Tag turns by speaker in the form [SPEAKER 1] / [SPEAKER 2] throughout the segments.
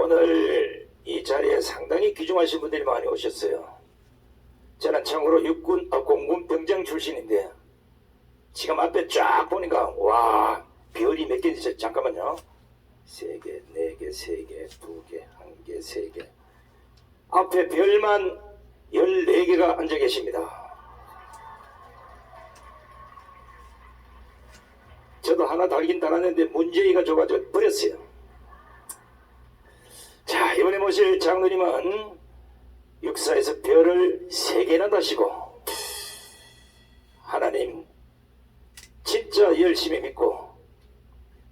[SPEAKER 1] 오늘 이 자리에 상당히 귀중하신 분들이 많이 오셨어요. 저는 참고로 공군 병장 출신인데 지금 앞에 쫙 보니까 와, 별이 몇 개인지 잠깐만요. 3개, 4개, 3개, 2개, 1개, 3개. 앞에 별만 14개가 앉아 계십니다. 저도 하나 달긴 달았는데 문재희가 줘가지고 버렸어요. 자, 이번에 모실 장로님은 역사에서 별을 3개나 다시고 하나님 진짜 열심히 믿고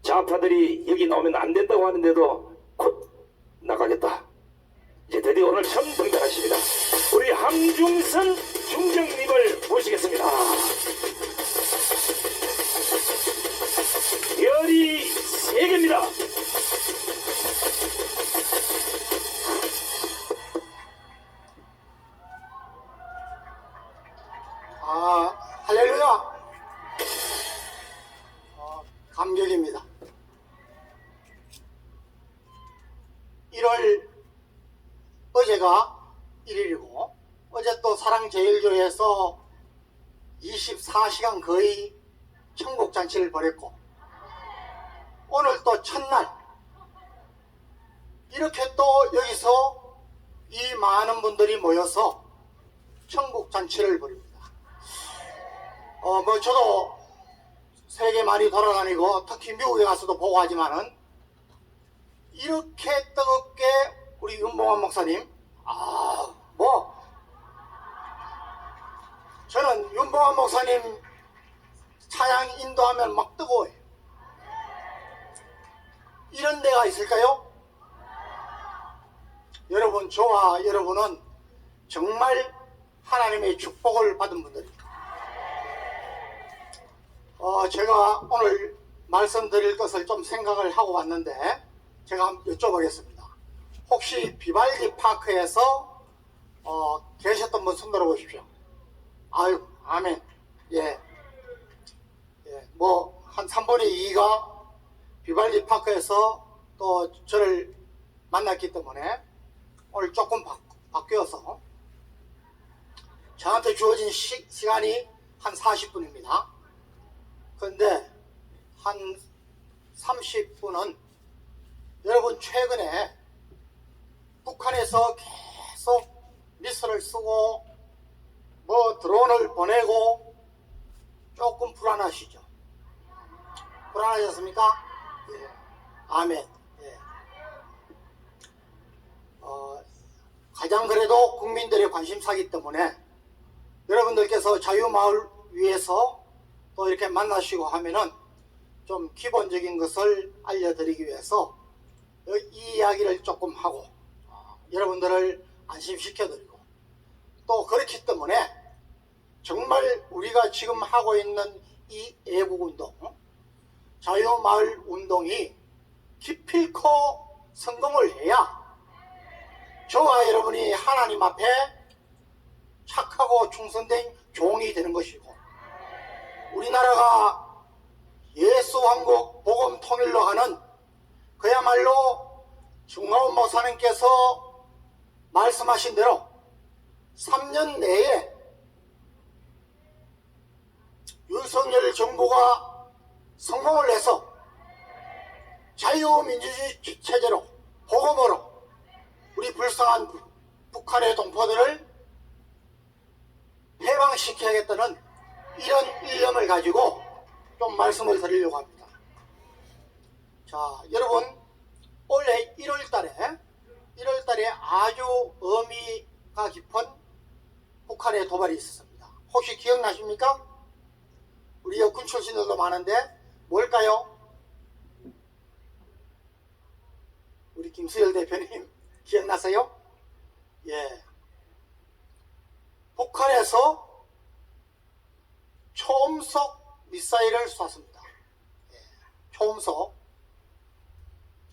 [SPEAKER 1] 좌파들이 여기 나오면 안 된다고 하는데도 곧 나가겠다. 이제 드디어 오늘 처음 등장하십니다. 우리 함중선 중정님을 모시겠습니다. 별이 3개입니다.
[SPEAKER 2] 할렐루야. 감격입니다. 1월 어제가 1일이고 어제 또 사랑제일교회에서 24시간 거의 천국잔치를 벌였고 오늘 또 첫날 이렇게 또 여기서 이 많은 분들이 모여서 천국잔치를 벌입니다. 저도 세계 많이 돌아다니고 특히 미국에 가서도 보고 하지만은 이렇게 뜨겁게 우리 윤봉환 목사님 저는 윤봉환 목사님 찬양 인도하면 막 뜨거워요. 이런 데가 있을까요? 여러분, 저와 여러분은 정말 하나님의 축복을 받은 분들입니다. 제가 오늘 말씀드릴 것을 좀 생각을 하고 왔는데 제가 한번 여쭤보겠습니다. 혹시 비발디 파크에서 계셨던 분 손 들어보십시오. 아유, 아멘. 한 3분의 2가 비발디 파크에서 또 저를 만났기 때문에 오늘 조금 바뀌어서 저한테 주어진 시간이 한 40분입니다. 그런데 한 30분은 여러분 최근에 북한에서 계속 미사일을 쓰고 드론을 보내고 조금 불안하시죠? 불안하셨습니까? 예. 아멘. 예. 가장 그래도 국민들의 관심사이기 때문에 여러분들께서 자유마을 위해서 또 이렇게 만나시고 하면은 좀 기본적인 것을 알려드리기 위해서 이 이야기를 조금 하고 여러분들을 안심시켜드리고 또 그렇기 때문에 정말 우리가 지금 하고 있는 이 애국운동, 자유마을 운동이 기필코 성공을 해야 저와 여러분이 하나님 앞에 착하고 충성된 종이 되는 것이고 우리나라가 예수왕국 복음 통일로 하는 그야말로 중화원 목사님께서 말씀하신 대로 3년 내에 윤석열 정부가 성공을 해서 자유민주주의 체제로 복음으로 우리 불쌍한 북한의 동포들을 해방시켜야겠다는 이런 일념을 가지고 좀 말씀을 드리려고 합니다. 자, 여러분, 올해 1월달에 아주 의미가 깊은 북한의 도발이 있었습니다. 혹시 기억나십니까? 우리 여군 출신들도 많은데 뭘까요? 우리 김수열 대표님 기억나세요? 예. 북한에서 초음속 미사일을 쐈습니다. 예. 초음속.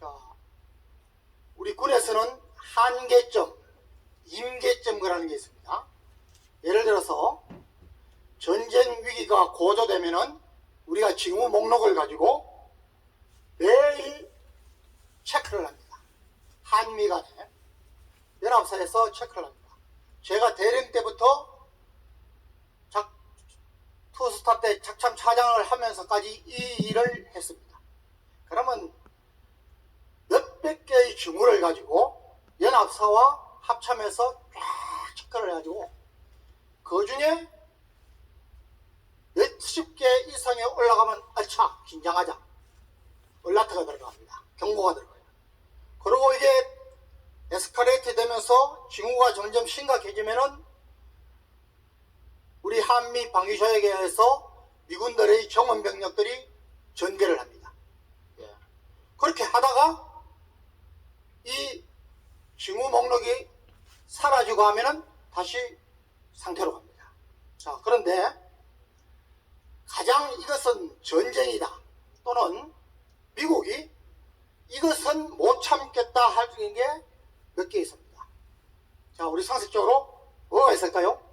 [SPEAKER 2] 자, 우리 군에서는 한계점, 임계점 그라는 게 있습니다. 예를 들어서 전쟁 위기가 고조되면은 우리가 징후 목록을 가지고 매일 체크를 합니다. 한미 간에 연합사에서 체크를 합니다. 제가 대령 때부터 투스타 때 작참 차장을 하면서까지 이 일을 했습니다. 그러면 몇백 개의 징후를 가지고 연합사와 합참해서 쫙 체크를 해가지고 그 중에 몇십 개 이상에 올라가면 알차 긴장하자 얼라트가 들어갑니다. 경고가 들어가요. 그리고 이게 에스컬레이트 되면서 징후가 점점 심각해지면은 우리 한미 방위조약에서 미군들의 정원 병력들이 전개를 합니다. 예. 그렇게 하다가 이 징후 목록이 사라지고 하면은 다시 상태로 갑니다. 자, 그런데 가장 이것은 전쟁이다 또는 미국이 이것은 못 참겠다 할 게 몇 개 있습니다. 자, 우리 상식적으로 뭐가 있을까요?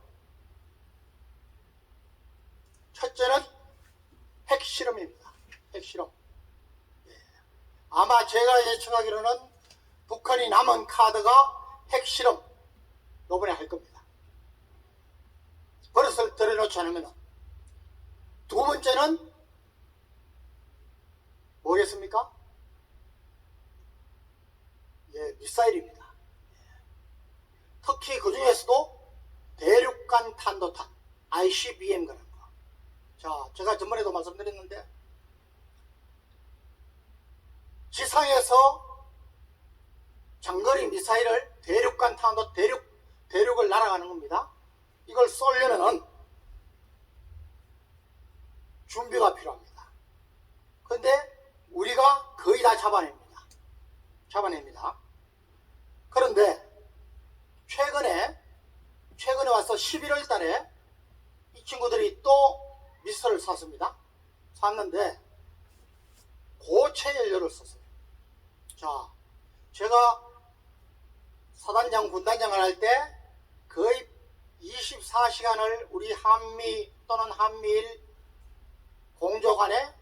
[SPEAKER 2] 첫째는 핵실험입니다. 핵실험. 예. 아마 제가 예측하기로는 북한이 남은 카드가 핵실험 이번에 할 겁니다. 버릇을 들여놓지 않으면. 두 번째는 뭐겠습니까? 예, 미사일입니다. 특히 그 중에서도 대륙간 탄도탄 ICBM 그런 거. 자, 제가 전번에도 말씀드렸는데 지상에서 장거리 미사일을 대륙간 탄도 대륙을 날아가는 겁니다. 이걸 쏘려면은 준비가 필요합니다. 그런데 우리가 거의 다 잡아냅니다. 그런데 최근에 와서 11월 달에 이 친구들이 또 미사일을 쐈습니다. 쐈는데 고체 연료를 썼어요. 자, 제가 사단장, 군단장을 할 때 거의 24시간을 우리 한미 또는 한미일 공조간에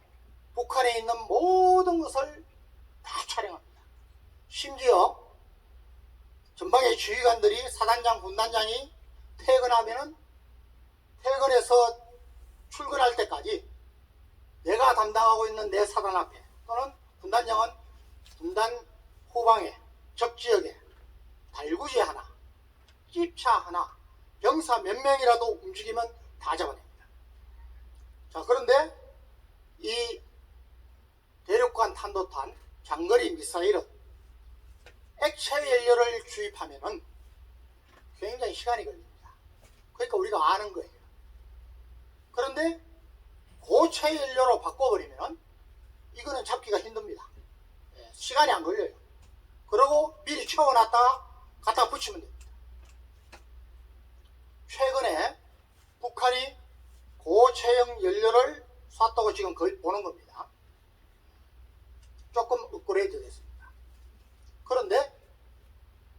[SPEAKER 2] 북한에 있는 모든 것을 다 촬영합니다. 심지어 전방의 지휘관들이 사단장, 군단장이 퇴근하면은 퇴근해서 출근할 때까지 내가 담당하고 있는 내 사단 앞에 또는 군단장은 군단 후방에 적지역에 달구지 하나, 찝차 하나, 병사 몇 명이라도 움직이면 다 잡아냅니다. 자, 그런데 이 대륙간 탄도탄 장거리 미사일은 액체 연료를 주입하면은 굉장히 시간이 걸립니다. 그러니까 우리가 아는 거예요. 그런데 고체 연료로 바꿔버리면 이거는 잡기가 힘듭니다. 시간이 안 걸려요. 그리고 미리 채워놨다가 갖다 붙이면 됩니다. 최근에 북한이 고체형 연료를 쐈다고 지금 거의 보는 겁니다. 조금 업그레이드 됐습니다. 그런데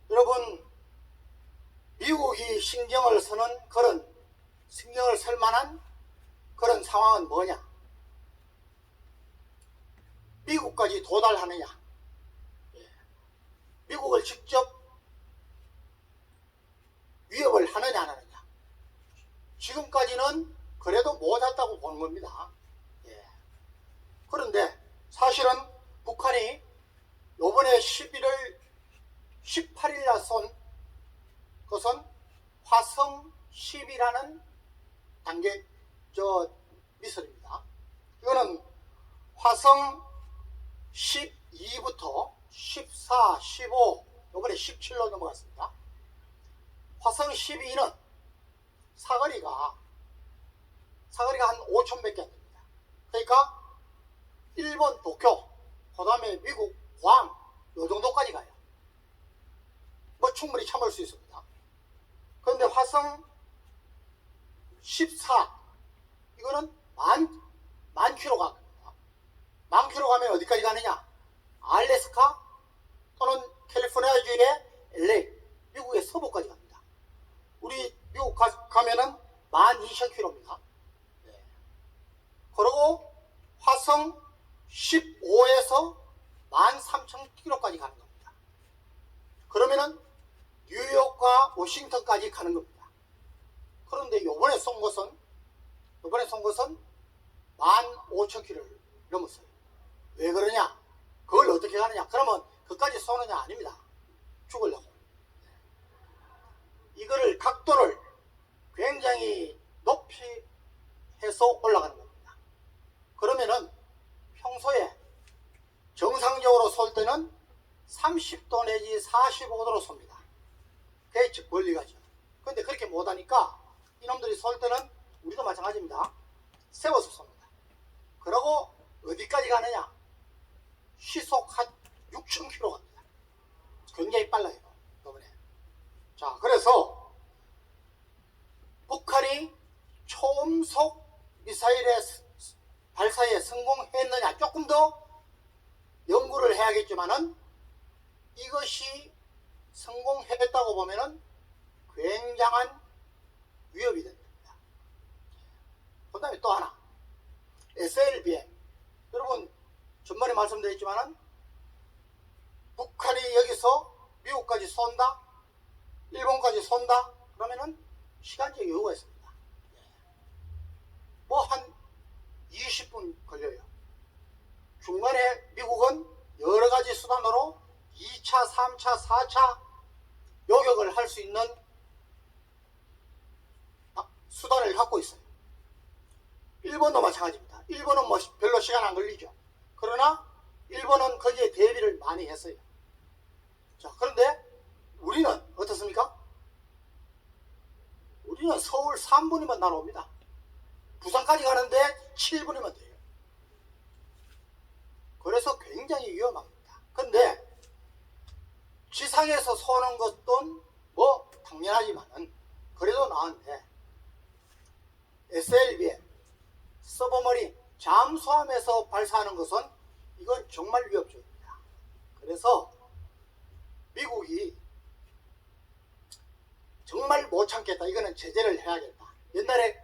[SPEAKER 2] 여러분, 미국이 신경을 쓸 만한 그런 상황은 뭐냐? 미국까지 도달하느냐? 미국을 직접 위협을 하느냐 안 하느냐? 지금까지는 그래도 못했다고 보는 겁니다. 그런데 사실은 북한이 요번에 11월 18일 날 쏜 것은 화성 10이라는 단계 미사일입니다. 이거는 화성 12부터 14, 15, 요번에 17로 넘어갔습니다. 화성 12는 사거리가 한 5,000밖에 안 됩니다. 그러니까 일본 도쿄, 그 다음에 미국 광, 요 정도까지 가요. 뭐 충분히 참을 수 있습니다. 그런데 화성 14, 이거는 만 킬로 갑니다. 만 킬로 가면 어디까지 가느냐? 알래스카 또는 캘리포니아주의 LA, 미국의 서부까지 갑니다. 우리 미국 가면은 12,000km입니다. 그리고 화성 15에서 13,000km까지 가는 겁니다. 그러면은 뉴욕과 워싱턴까지 가는 겁니다. 그런데 요번에 쏜 것은 15,000km를 넘었어요. 왜 그러냐? 그걸 어떻게 가느냐? 그러면 그까지 쏘느냐? 아닙니다. 죽으려고. 이거를 각도를 굉장히 높이 해서 올라가는 겁니다. 그러면은 평소에 정상적으로 쏠 때는 30도 내지 45도로 쏩니다. 그게 즉 멀리 가죠. 근데 그렇게 못하니까 이놈들이 쏠 때는 우리도 마찬가지입니다. 세워서 쏩니다. 그러고 어디까지 가느냐? 시속 한 6,000km 갑니다. 굉장히 빨라요. 이번에. 자, 그래서 북한이 초음속 미사일의 발사에 성공했느냐 조금 더 연구를 해야겠지만은 이것이 성공했다고 보면은 굉장한 위협이 됩니다. 그 다음에 또 하나 SLBM 여러분 전번에 말씀드렸지만은 북한이 여기서 미국까지 쏜다 일본까지 쏜다 그러면은 시간적 여유가 있습니다. 뭐 한 20분 걸려요. 중간에 미국은 여러 가지 수단으로 2차, 3차, 4차 요격을 할 수 있는 수단을 갖고 있어요. 일본도 마찬가지입니다. 일본은 뭐 별로 시간 안 걸리죠. 그러나 일본은 거기에 대비를 많이 했어요. 자, 그런데 우리는 어떻습니까? 우리는 서울 3분이면 날아옵니다. 부산까지 가는데 7분이면 돼요. 그래서 굉장히 위험합니다. 근데 지상에서 쏘는 것도 뭐 당연하지만은 그래도 나은데 SLBM, 서버머린, 잠수함에서 발사하는 것은 이건 정말 위협적입니다. 그래서 미국이 정말 못 참겠다. 이거는 제재를 해야겠다. 옛날에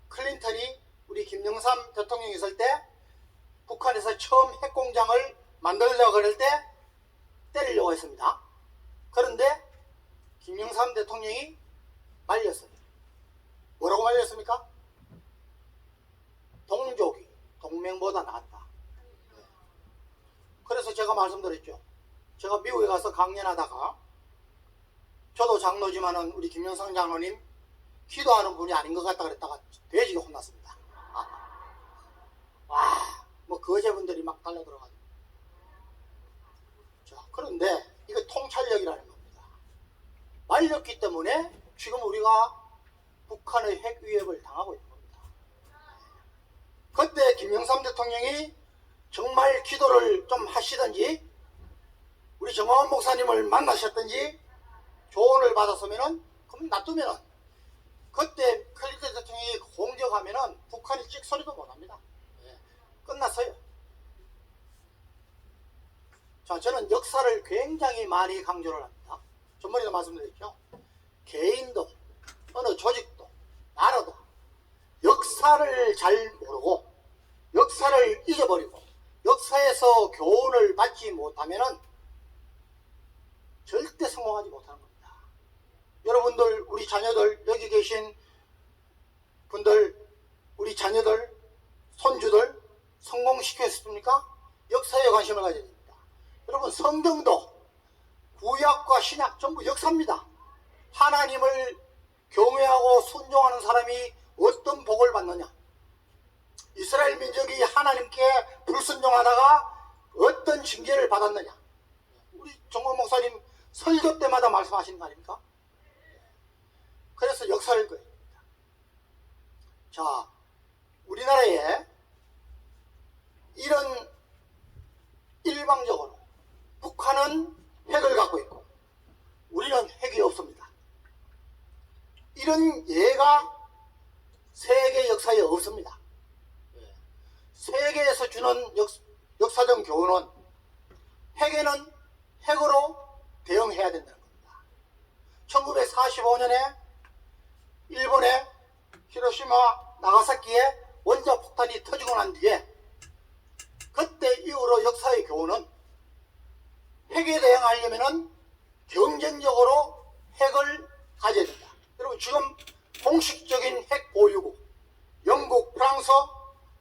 [SPEAKER 2] 클린턴이 우리 김영삼 대통령이 있을 때 북한에서 처음 핵공장을 만들려고 그럴 때 때리려고 했습니다. 그런데 김영삼 대통령이 말렸어요. 뭐라고 말렸습니까? 동족이 동맹보다 낫다. 그래서 제가 말씀드렸죠. 제가 미국에 가서 강연하다가 저도 장로지만은 우리 김영삼 장로님 기도하는 분이 아닌 것 같다 그랬다가 돼지가 혼났습니다. 뭐 거제분들이 막 달려들어가지고. 자, 그런데 이거 통찰력이라는 겁니다. 말렸기 때문에 지금 우리가 북한의 핵 위협을 당하고 있는 겁니다. 그때 김영삼 대통령이 정말 기도를 좀 하시든지 우리 정화원 목사님을 만나셨든지 조언을 받았으면은 그럼 놔두면은 그때 클린턴 대통령이 공격하면은 북한이 찍소리도 못합니다. 끝났어요. 자, 저는 역사를 굉장히 많이 강조를 합니다. 전번에도 말씀드렸죠. 개인도 어느 조직도 나라도 역사를 잘 모르고 역사를 잊어버리고 역사에서 교훈을 받지 못하면은 절대 성공하지 못하는 겁니다. 여러분들 우리 자녀들 여기 계신 분들 우리 자녀들 손주들 성공시켰습니까? 역사에 관심을 가져야 됩니다. 여러분 성경도 구약과 신약 전부 역사입니다. 하나님을 경외하고 순종하는 사람이 어떤 복을 받느냐? 이스라엘 민족이 하나님께 불순종하다가 어떤 징계를 받았느냐? 우리 정원 목사님 설교 때마다 말씀하시는 거 아닙니까? 그래서 역사를 읽어야 됩니다. 자, 우리나라에 이런 일방적으로 북한은 핵을 갖고 있고 우리는 핵이 없습니다. 이런 예가 세계 역사에 없습니다. 세계에서 주는 역사적 교훈은 핵에는 핵으로 대응해야 된다는 겁니다. 1945년에 일본의 히로시마 나가사키에 원자 폭탄이 터지고 난 뒤에 그때 이후로 역사의 교훈은 핵에 대응하려면은 경쟁적으로 핵을 가져야 된다. 여러분 지금 공식적인 핵 보유국 영국, 프랑스,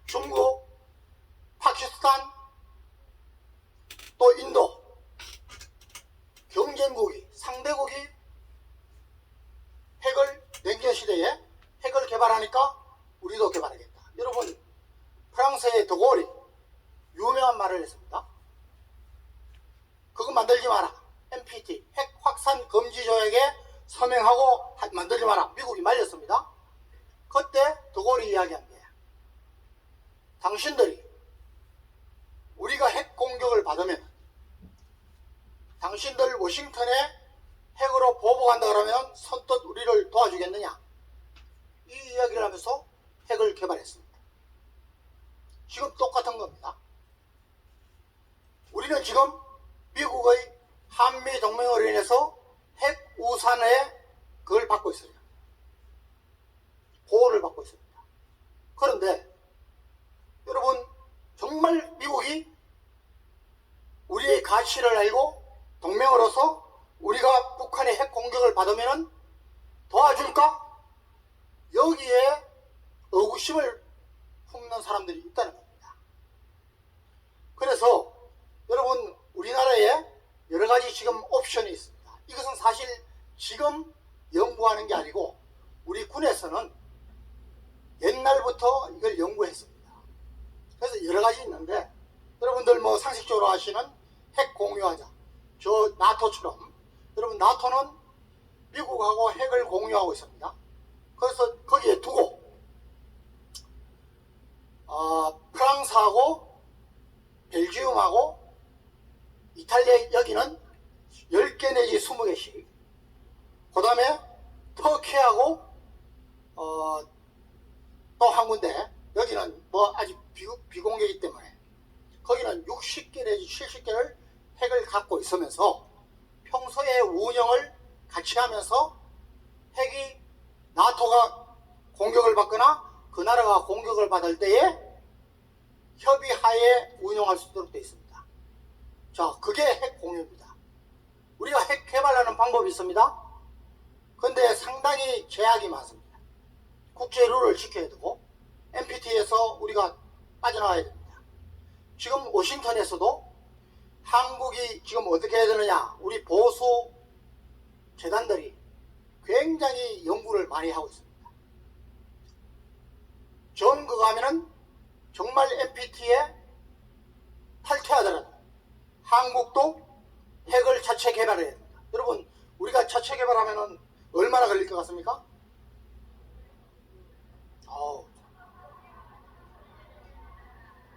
[SPEAKER 2] 중국, 파키스탄, 또 인도 경쟁국이 상대국이 핵을 냉전 시대에 핵을 개발하니까 우리도 개발하겠다. 여러분 프랑스의 드골이 유명한 말을 했습니다. 그거 만들지 마라. NPT 핵 확산 금지 조약에 서명하고 만들지 마라. 미국이 말렸습니다. 그때 드골이 이야기한 게 당신들이 우리가 핵 공격을 받으면 당신들 워싱턴에 핵으로 보복한다 그러면 선뜻 우리를 도와주겠느냐, 이 이야기를 하면서 핵을 개발했습니다. 지금 똑같은 겁니다. 우리는 지금 미국의 한미 동맹으로 인해서 핵 우산에 그걸 받고 있어요. 보호를 받고 있습니다. 그런데 여러분 정말 미국이 우리의 가치를 알고 동맹으로서 우리가 북한의 핵 공격을 받으면 도와줄까? 여기에 의구심을 품는 사람들이 있다는 겁니다. 그래서 여러분 우리나라에 여러 가지 지금 옵션이 있습니다. 이것은 사실 지금 연구하는 게 아니고 우리 군에서는 옛날부터 이걸 연구했습니다. 그래서 여러 가지 있는데 여러분들 뭐 상식적으로 아시는 핵 공유하자. 저 나토처럼 여러분 나토는 미국하고 핵을 공유하고 있습니다. 그래서 거기에 두고 프랑스하고 벨기움하고 이탈리아 여기는 10개 내지 20개씩, 그 다음에 터키하고 또 한 군데 여기는 뭐 아직 비공개이기 때문에 거기는 60개 내지 70개를 핵을 갖고 있으면서 평소에 운영을 같이 하면서 핵이 나토가 공격을 받거나 그 나라가 공격을 받을 때에 협의하에 운영할 수 있도록 되어 있습니다. 자, 그게 핵 공유입니다. 우리가 핵 개발하는 방법이 있습니다. 그런데 상당히 제약이 많습니다. 국제 룰을 지켜야 되고 NPT에서 우리가 빠져나가야 됩니다. 지금 워싱턴에서도 한국이 지금 어떻게 해야 되느냐, 우리 보수 재단들이 굉장히 연구를 많이 하고 있습니다. 전 그거 하면은 정말 NPT에 탈퇴하더라도 한국도 핵을 자체 개발해야 됩니다. 여러분 우리가 자체 개발하면은 얼마나 걸릴 것 같습니까?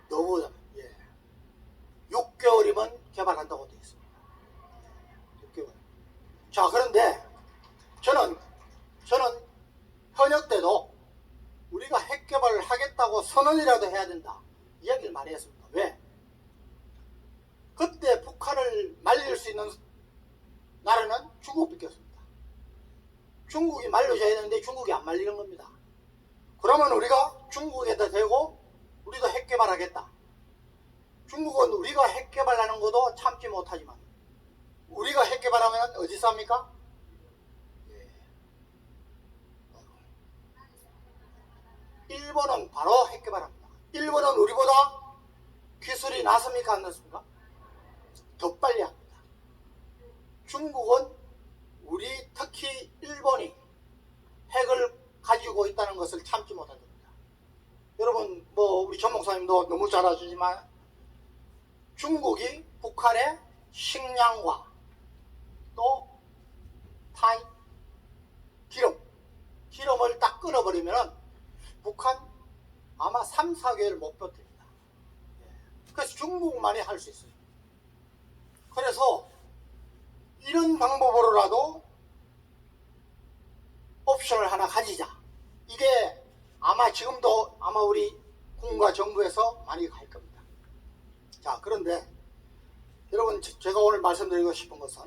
[SPEAKER 2] 너무 6개월이면 개발한다고 되어 있습니다. 6개월. 자, 그런데 저는 현역 때도 우리가 핵 개발을 하겠다고 선언이라도 해야 된다 이야기를 많이 했습니다. 왜? 그때 북한을 말릴 수 있는 나라는 중국밖에 없습니다. 중국이 말려줘야 되는데 중국이 안 말리는 겁니다. 그러면 우리가 중국에다 대고 우리도 핵 개발하겠다. 중국은 우리가 핵 개발하는 것도 참지 못하지만 우리가 핵 개발하면 어디서 합니까? 일본은 바로 핵 개발합니다. 일본은 우리보다 기술이 낮습니까? 안 낮습니까? 더 빨리 합니다. 중국은 우리 특히 일본이 핵을 가지고 있다는 것을 참지 못합니다. 여러분 뭐 우리 전 목사님도 너무 잘 아시지만 중국이 북한의 식량과 또 기름을 딱 끊어버리면 북한 아마 3, 4개월 못 버팁니다. 그래서 중국만이 할 수 있어요. 그래서 이런 방법으로라도 옵션을 하나 가지자. 이게 아마 지금도 아마 우리 군과 정부에서 많이 갈 겁니다. 자, 그런데 여러분 제가 오늘 말씀드리고 싶은 것은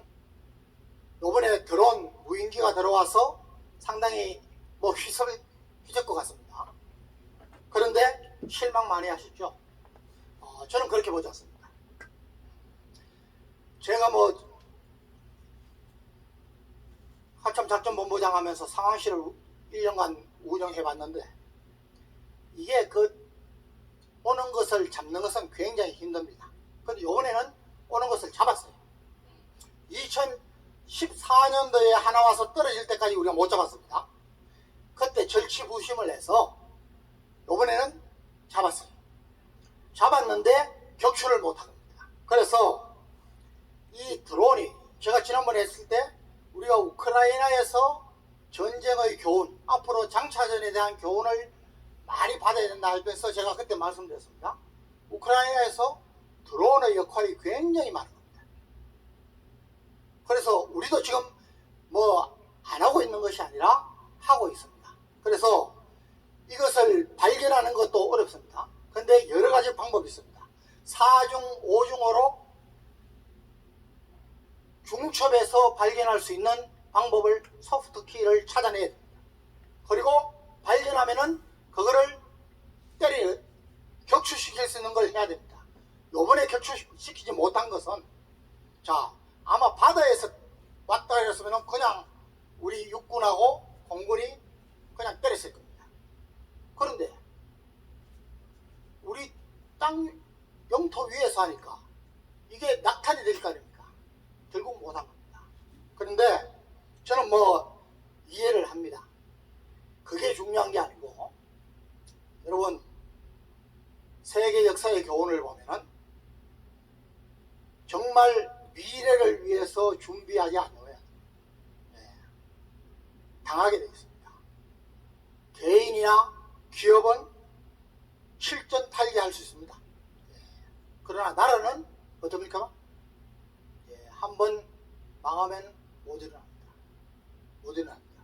[SPEAKER 2] 이번에 드론 무인기가 들어와서 상당히 뭐 휘질 것 같습니다. 그런데 실망 많이 하셨죠? 저는 그렇게 보지 않습니다. 제가 뭐 참작전본부장 하면서 상황실을 1년간 운영해 봤는데 이게 오는 것을 잡는 것은 굉장히 힘듭니다. 근데 이번에는 오는 것을 잡았어요. 2014년도에 하나 와서 떨어질 때까지 우리가 못 잡았습니다. 그때 절치부심을 해서 이번에는 잡았어요. 잡았는데 격추를 못한 겁니다. 그래서 이 드론이 제가 지난번에 했을 때 우리가 우크라이나에서 전쟁의 교훈, 앞으로 장차전에 대한 교훈을 많이 받아야 된다 하면서 제가 그때 말씀드렸습니다. 우크라이나에서 드론의 역할이 굉장히 많은 겁니다. 그래서 우리도 지금 뭐 안 하고 있는 것이 아니라 하고 있습니다. 그래서 이것을 발견하는 것도 어렵습니다. 근데 여러 가지 방법이 있습니다. 4중, 5중으로 중첩에서 발견할 수 있는 방법을 소프트키를 찾아내야 됩니다. 그리고 발견하면은 그거를 격추시킬 수 있는 걸 해야 됩니다. 요번에 격추시키지 못한 것은 아마 바다에서 왔다 이랬으면 그냥 우리 육군하고 공군이 그냥 때렸을 겁니다. 그런데 우리 땅 영토 위에서 하니까 이게 낙탄이 될 거 아닙니까? 결국 못한 겁니다. 그런데 저는 뭐 이해를 합니다. 그게 중요한 게 아니고 여러분 세계 역사의 교훈을 보면은 정말 미래를 위해서 준비하지 않으면 당하게 되어 있습니다. 개인이나 기업은 실전탈기할 수 있습니다. 그러나 나라는 어떻습니까? 한번 망하면 못 일어납니다. 못 일어납니다.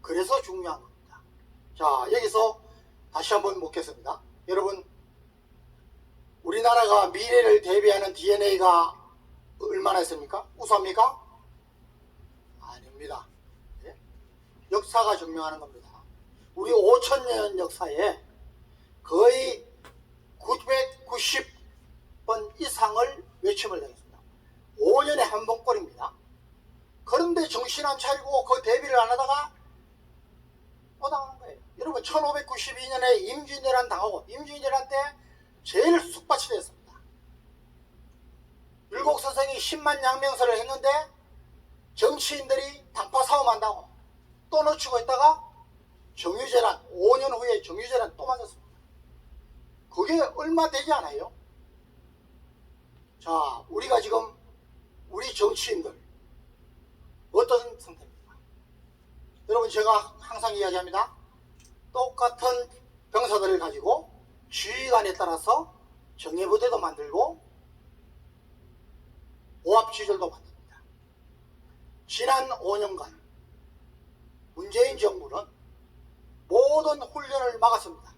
[SPEAKER 2] 그래서 중요한 겁니다. 자, 여기서 다시 한번 묻겠습니다. 여러분, 우리나라가 미래를 대비하는 DNA가 얼마나 있습니까? 우수합니까? 아닙니다. 역사가 증명하는 겁니다. 우리 5,000년 역사에 거의 990번 이상을 외침을 당했습니다. 5년에 한 번꼴입니다. 그런데 정신 안 차리고 그 대비를 안 하다가 못 당한 거예요. 여러분 1592년에 임진왜란 당하고 임진왜란 때 제일 쑥밭이 됐습니다. 율곡선생이 10만 양명서를 했는데 정치인들이 당파 싸움한다고 또 놓치고 있다가 정유재란 5년 후에 정유재란 또 맞았습니다. 그게 얼마 되지 않아요? 자, 우리가 지금 우리 정치인들 어떤 상태입니까? 여러분 제가 항상 이야기합니다. 똑같은 병사들을 가지고 지휘관에 따라서 정예부대도 만들고 오합지졸도 만듭니다. 지난 5년간 문재인 정부는 모든 훈련을 막았습니다.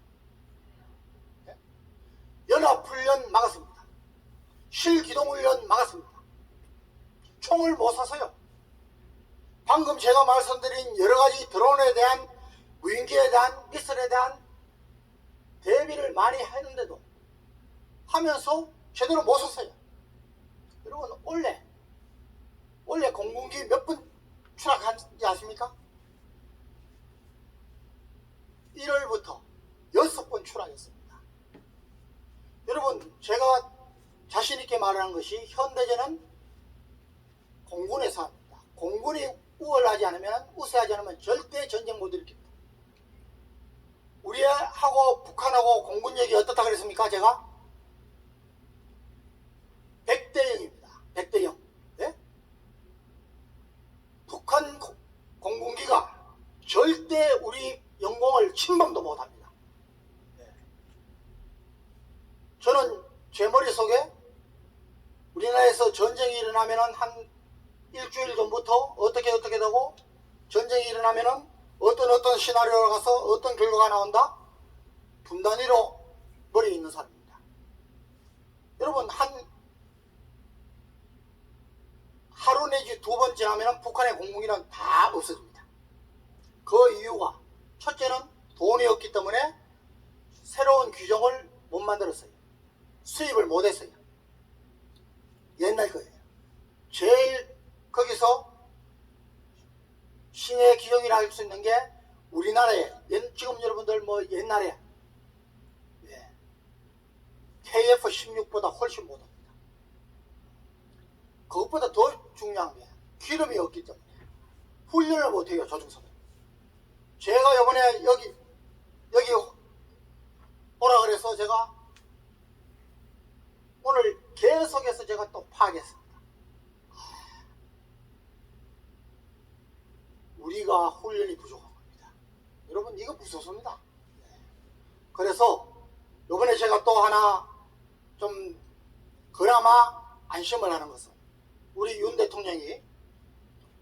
[SPEAKER 2] 연합훈련 막았습니다. 실기동훈련 막았습니다. 총을 못 쏴서요. 방금 제가 말씀드린 여러가지 드론에 대한 무인기에 대한 미사일에 대한 대비를 많이 했는데도 하면서 제대로 못 쐈어요. 여러분 원래 공군기 몇 분 추락한지 아십니까? 1월부터 6번 추락했습니다. 여러분 제가 자신있게 말하는 것이 현대전은 공군에서 합니다. 공군이 우월하지 않으면 우세하지 않으면 절대 전쟁 못 일으킵니다. 우리하고 북한하고 공군력이 어떻다 그랬습니까? 제가 100대 0입니다. 100대 0. 네? 북한 공군기가 절대 우리 영공을 침범도 못합니다. 네. 저는 제 머릿속에 우리나라에서 전쟁이 일어나면 한 일주일 전부터 어떻게 되고 전쟁이 일어나면 어떤 시나리오로 가서 어떤 결과가 나온다? 분단위로 머리에 있는 사람입니다. 여러분 하루 내지 2번 지나면 북한의 공군기는 다 없어집니다. 그 이유가 첫째는 돈이 없기 때문에 새로운 규정을 못 만들었어요. 수입을 못 했어요. 옛날 거예요. 제일 거기서 신의 기종이라 할 수 있는 게 우리나라에 지금 여러분들 뭐 옛날에 KF-16보다 훨씬 못합니다. 그것보다 더 중요한 게 기름이 없기 때문에 훈련을 못해요. 조종사들. 제가 이번에 여기 오라 그래서 제가 오늘 계속해서 제가 또 파악했습니다. 우리가 훈련이 부족한 겁니다. 여러분 이거 무서웠습니다. 그래서 이번에 제가 또 하나 좀 그나마 안심을 하는 것은 우리 윤 대통령이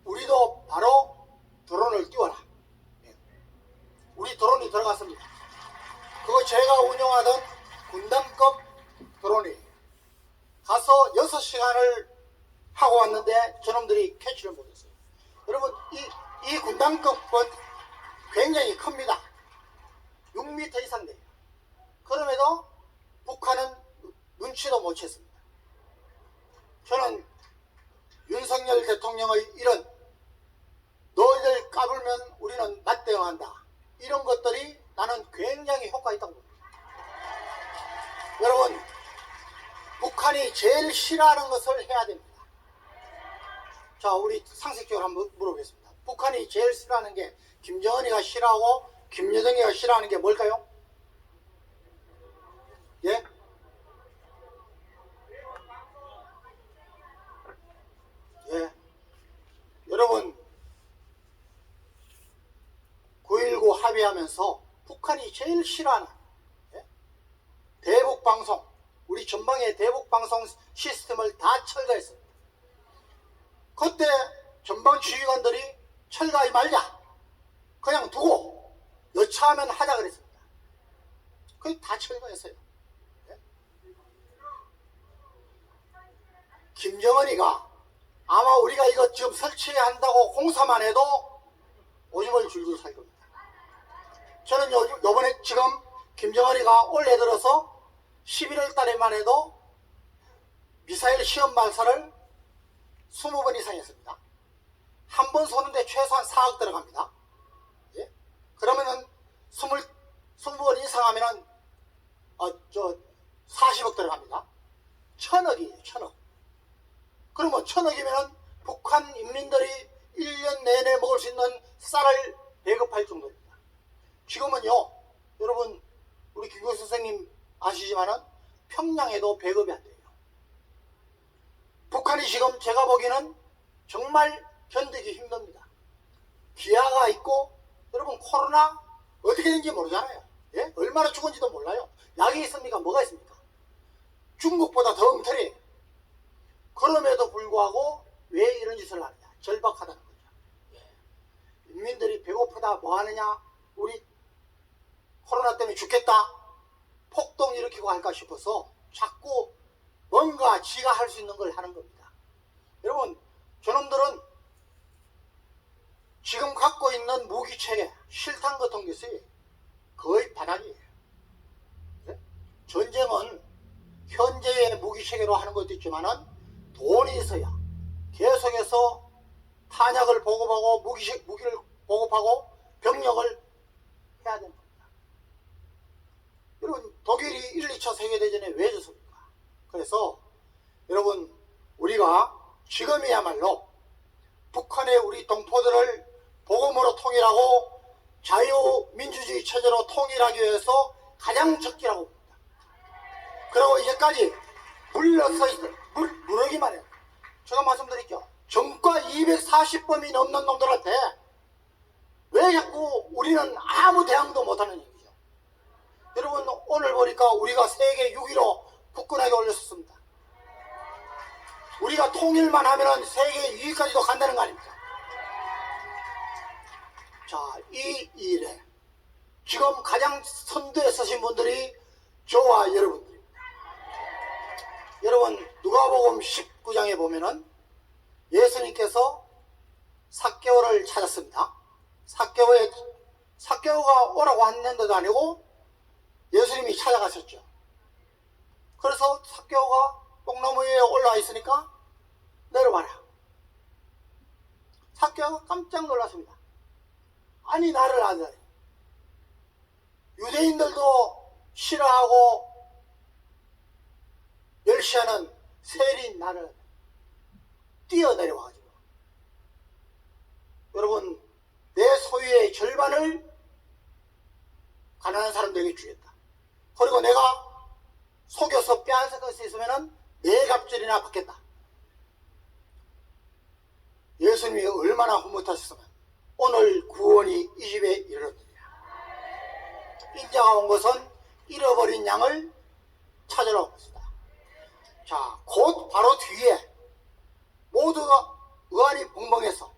[SPEAKER 2] 우리도 바로 드론을 띄워라. 우리 드론이 들어갔습니다. 그거 제가 운영하던 군단급 드론이 가서 6시간을 하고 왔는데 저놈들이 캐치를 못했어요. 여러분 이 군단급은 굉장히 큽니다. 6m 이상 돼요. 그럼에도 북한은 눈치도 못 챘습니다. 저는 윤석열 대통령의 이런 너희들 까불면 우리는 맞대응한다, 이런 것들이 나는 굉장히 효과 있다고 봅니다. 여러분 북한이 제일 싫어하는 것을 해야 됩니다. 자, 우리 상식적으로 한번 물어보겠습니다. 북한이 제일 싫어하는 게, 김정은이가 싫어하고 김여정이가 싫어하는 게 뭘까요? 예? 예. 여러분 9.19 합의하면서 북한이 제일 싫어하는 대북방송, 우리 전방의 대북방송 시스템을 다 철거했습니다. 그때 전방 지휘관들이 철거하지 말자, 그냥 두고 여차하면 하자 그랬습니다. 그게 다 철거했어요. 김정은이가 아마 우리가 이거 지금 설치한다고 공사만 해도 오줌을 줄줄 살 겁니다. 저는 요번에 지금 김정은이가 올해 들어서 11월 달에만 해도 미사일 시험 발사를 20번 이상 했습니다. 한 번 쏘는데 최소한 4억 들어갑니다. 예? 그러면은 20번 이상 하면은 40억 들어갑니다. 1000억이에요. 1000억. 그러면 1000억이면은 북한 인민들이 1년 내내 먹을 수 있는 쌀을 배급할 정도입니다. 지금은요, 여러분 우리 김교수 선생님 아시지만은 평양에도 배급이 안 돼요. 북한이 지금 제가 보기에는 정말 견디기 힘듭니다. 기아가 있고, 여러분 코로나 어떻게 된지 모르잖아요. 예? 얼마나 죽은지도 몰라요. 약이 있습니까? 뭐가 있습니까? 중국보다 더 엉터리예요. 그럼에도 불구하고 왜 이런 짓을 하느냐? 절박하다는 거죠. 예. 인민들이 배고프다 뭐 하느냐? 우리 코로나 때문에 죽겠다, 폭동 일으키고 할까 싶어서 자꾸 뭔가 지가 할 수 있는 걸 하는 겁니다. 여러분 저놈들은 지금 갖고 있는 무기체계, 실탄 같은 것이 거의 바닥이에요. 네? 전쟁은 현재의 무기체계로 하는 것도 있지만은 돈이 있어야 계속해서 탄약을 보급하고 무기를 보급하고 병력을 해야 됩니다. 여러분 독일이 1, 2차 세계대전에 왜 졌습니까? 그래서 여러분 우리가 지금이야말로 북한의 우리 동포들을 복음으로 통일하고 자유민주주의 체제로 통일하기 위해서 가장 적기라고 봅니다. 그리고 이제까지 무르기만 해요. 제가 말씀드릴게요. 전과 240범이 넘는 놈들한테 왜 자꾸 우리는 아무 대응도 못하는 얘기죠. 여러분 오늘 보니까 우리가 세계 6위로 국군에게 올렸었습니다. 우리가 통일만 하면 세계 2위까지도 간다는 거 아닙니까? 자, 이 일에 지금 가장 선두에 서신 분들이 저와 여러분들입니다. 여러분 누가복음 19장에 보면은 예수님께서 삭개오를 찾았습니다. 삭개오가 오라고 했는데도 아니고 예수님이 찾아가셨죠. 그래서 삭개오가 뽕나무 위에 올라와 있으니까 내려와라. 삭개오가 깜짝 놀랐습니다. 아니 나를 아다니. 유대인들도 싫어하고 멸시하는 세리인 나를 뛰어내려와가지고 여러분 내 소유의 절반을 가난한 사람들에게 주겠다. 그리고 내가 속여서 빼앗을 수 있으면 네 갑절이나 받겠다. 예수님이 얼마나 흐뭇하셨으면 오늘 구원이 이 집에 이르렀느냐. 인자가 온 것은 잃어버린 양을 찾으러 온 것이다. 자, 곧 바로 뒤에 모두가 의아리 벙벙해서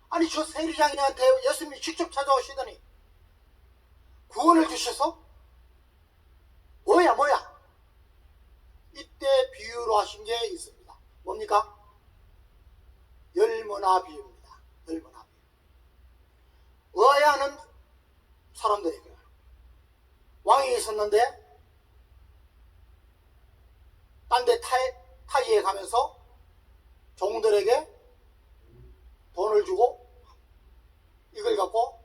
[SPEAKER 2] 아니 저 세리장님한테 예수님이 직접 찾아오시더니 구원을 주셔서 뭐야 이때 비유로 하신 게 있습니다. 뭡니까? 열무나 비유입니다. 열무나 비유. 의아해하는 사람들에게 왕이 있었는데 딴 데 타지에 가면서 종들에게 돈을 주고 이걸 갖고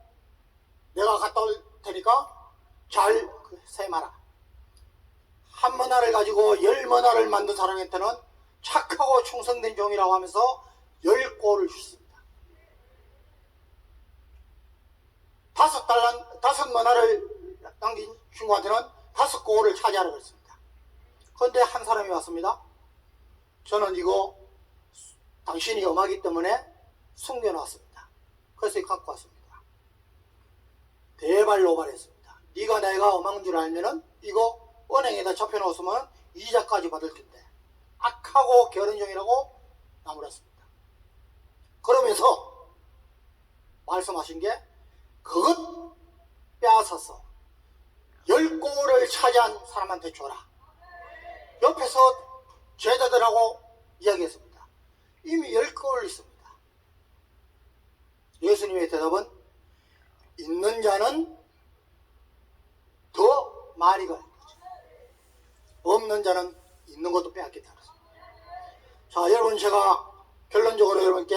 [SPEAKER 2] 내가 갔다 올 테니까 잘 세마라. 한 머나를 가지고 10머나를 만든 사람한테는 착하고 충성된 종이라고 하면서 10꼴을 주셨습니다. 5머나를 남긴 친구한테는 5꼴을 차지하라고 했습니다. 그런데 한 사람이 왔습니다. 저는 이거 당신이 엄하기 때문에 숨겨놨습니다. 그래서 갖고 왔습니다. 대발노발했습니다. 네가 내가 엄한 줄 알면은 이거 은행에다 잡혀놓으면 이자까지 받을 텐데 악하고 게으른종이라고 나무랐습니다. 그러면서 말씀하신 게 그것 빼앗아서 10꼴을 차지한 사람한테 줘라. 옆에서 제자들하고 이야기했습니다. 이미 10꼴 있습니다. 예수님의 대답은 있는 자는 더 많이 가는 거죠. 없는 자는 있는 것도 빼앗겠다. 자, 여러분 제가 결론적으로 여러분께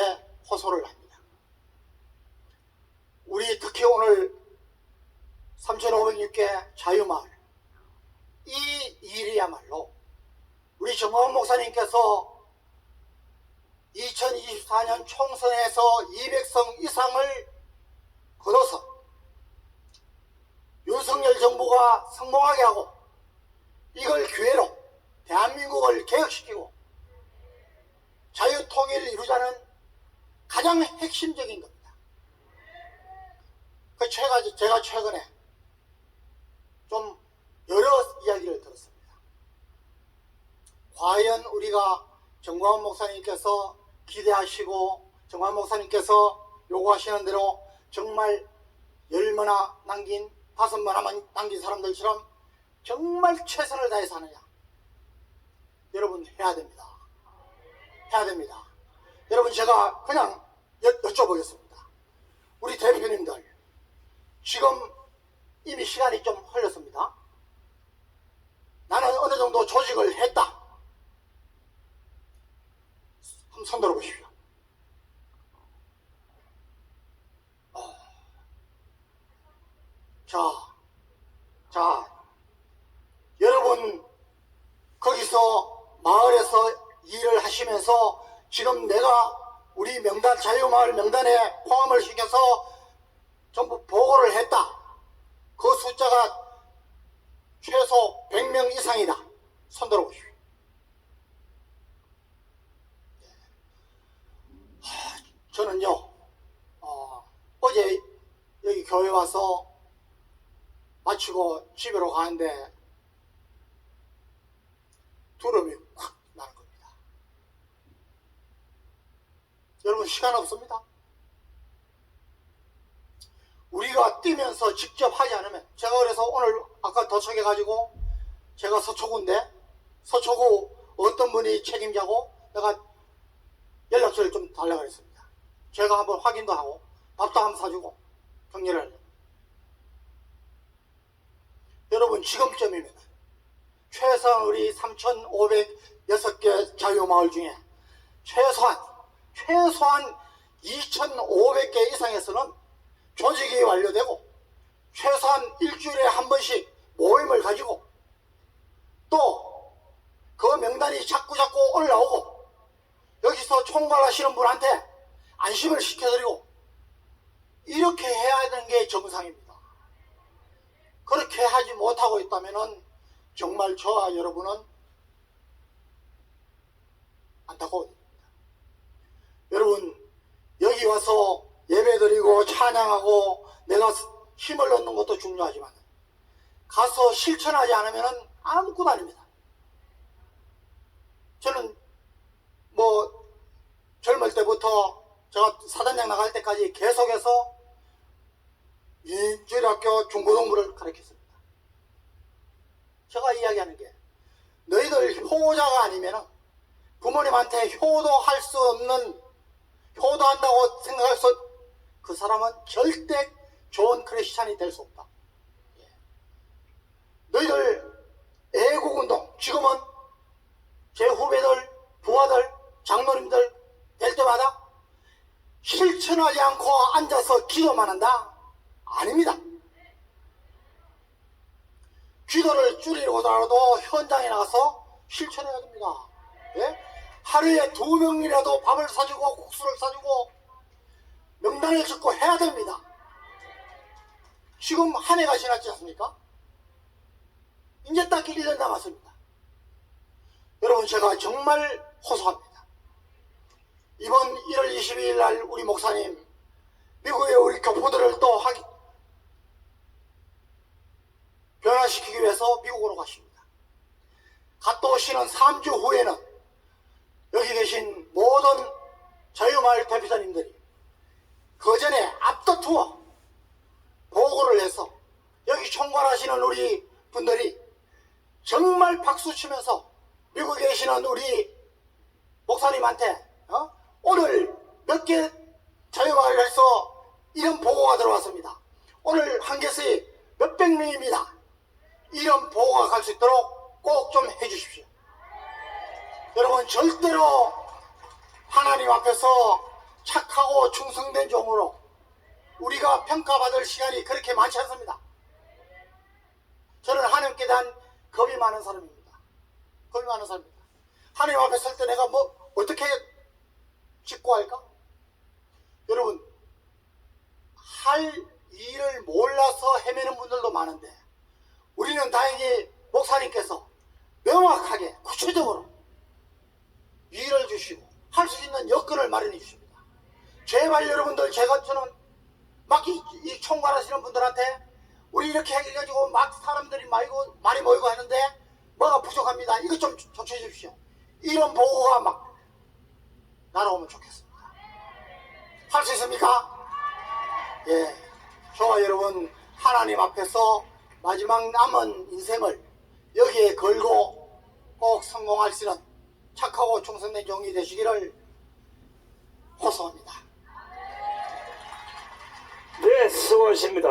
[SPEAKER 2] 호소를 합니다. 우리 특히 오늘 3506개 자유마을 이 일이야말로 우리 정광훈 목사님께서 2024년 총선에서 200석 이상을 거둬서 윤석열 정부가 성공하게 하고 이걸 기회로 대한민국을 개혁시키고 자유통일을 이루자는 가장 핵심적인 겁니다. 제가 최근에 좀 여러 이야기를 들었습니다. 과연 우리가 정광훈 목사님께서 기대하시고 정광훈 목사님께서 요구하시는 대로 정말 10머나 남긴 5머나만 남긴 사람들처럼 정말 최선을 다해서 하느냐. 여러분 해야 됩니다. 해야 됩니다. 여러분 제가 그냥 여쭤보겠습니다. 우리 대표님들 지금 이미 시간이 좀 흘렀습니다. 나는 어느 정도 조직을 했다. 한번 손 들어보십시오. 자, 여러분 거기서 마을에서 일을 하시면서 지금 내가 우리 명단 자유마을 명단에 포함을 시켜서 전부 보고를 했다. 그 숫자가 최소 100명 이상이다. 손 들어보십시오. 저는요 어제 여기 교회 와서 마치고 집으로 가는데 두려움이 확 나는 겁니다. 여러분 시간 없습니다. 우리가 뛰면서 직접 하지 않으면 제가 그래서 오늘 아까 도착해가지고 제가 서초구인데 서초구 어떤 분이 책임자고 내가 연락처를 좀 달라고 했습니다. 제가 한번 확인도 하고 밥도 한번 사주고 격려를 하려고. 여러분 지금쯤이면 최소한 우리 3,506개 자유마을 중에 최소한 2,500개 이상에서는 조직이 완료되고 최소한 일주일에 한 번씩 모임을 가지고 또 그 명단이 자꾸 올라오고 여기서 총괄하시는 분한테 안심을 시켜드리고 이렇게 해야 되는 게 정상입니다. 그렇게 하지 못하고 있다면 정말 저와 여러분은 안타까워집니다. 여러분, 여기 와서 예배드리고 찬양하고 내가 힘을 얻는 것도 중요하지만 가서 실천하지 않으면 아무것도 아닙니다. 저는 젊을 때부터 제가 사단장 나갈 때까지 계속해서 인주일학교 중고등부를 가르쳤습니다. 제가 이야기하는 게 너희들 효자가 아니면 부모님한테 효도할 수 없는 효도한다고 생각할 수 그 사람은 절대 좋은 크리스찬이 될 수 없다. 너희들 애국운동 지금은 제 후배들 부하들 장로님들 될 때마다 실천하지 않고 앉아서 기도만 한다? 아닙니다. 기도를 줄이고더라도 현장에 나가서 실천해야 됩니다. 예? 하루에 2명이라도 밥을 사주고 국수를 사주고 명단을 짓고 해야 됩니다. 지금 한 해가 지났지 않습니까? 이제 딱 1년 남았습니다. 여러분, 제가 정말 호소합니다. 이번 1월 22일 날 우리 목사님 미국에 우리 교포들을 또 변화시키기 위해서 미국으로 가십니다. 갔다 오시는 3주 후에는 여기 계신 모든 자유마을 대표자님들이 그 전에 앞도 투어 보고를 해서 여기 총괄하시는 우리 분들이 정말 박수 치면서 미국에 계시는 우리 목사님한테 오늘 몇 개 자유마을에서 이런 보고가 들어왔습니다. 오늘 한개씩 몇백 명입니다. 이런 보고가 갈 수 있도록 꼭 좀 해주십시오. 여러분, 절대로 하나님 앞에서 착하고 충성된 종으로 우리가 평가받을 시간이 그렇게 많지 않습니다. 저는 하나님께 대한 겁이 많은 사람입니다. 겁이 많은 사람입니다. 하나님 앞에 설 때 내가 어떻게 짓고 할까? 여러분, 할 일을 몰라서 헤매는 분들도 많은데 우리는 다행히 목사님께서 명확하게 구체적으로 일을 주시고 할 수 있는 여건을 마련해 주십니다. 제발 여러분들, 저는 막 이 총괄하시는 분들한테 우리 이렇게 해가지고 막 사람들이 많이 모이고 하는데 뭐가 부족합니다. 이것 좀 조치해 주십시오. 이런 보고가 막 날아오면 좋겠습니다. 할 수 있습니까? 예, 저와 여러분 하나님 앞에서 마지막 남은 인생을 여기에 걸고 꼭 성공할 수 있는 착하고 충성된 종이 되시기를 호소합니다.
[SPEAKER 1] 네, 수고하십니다.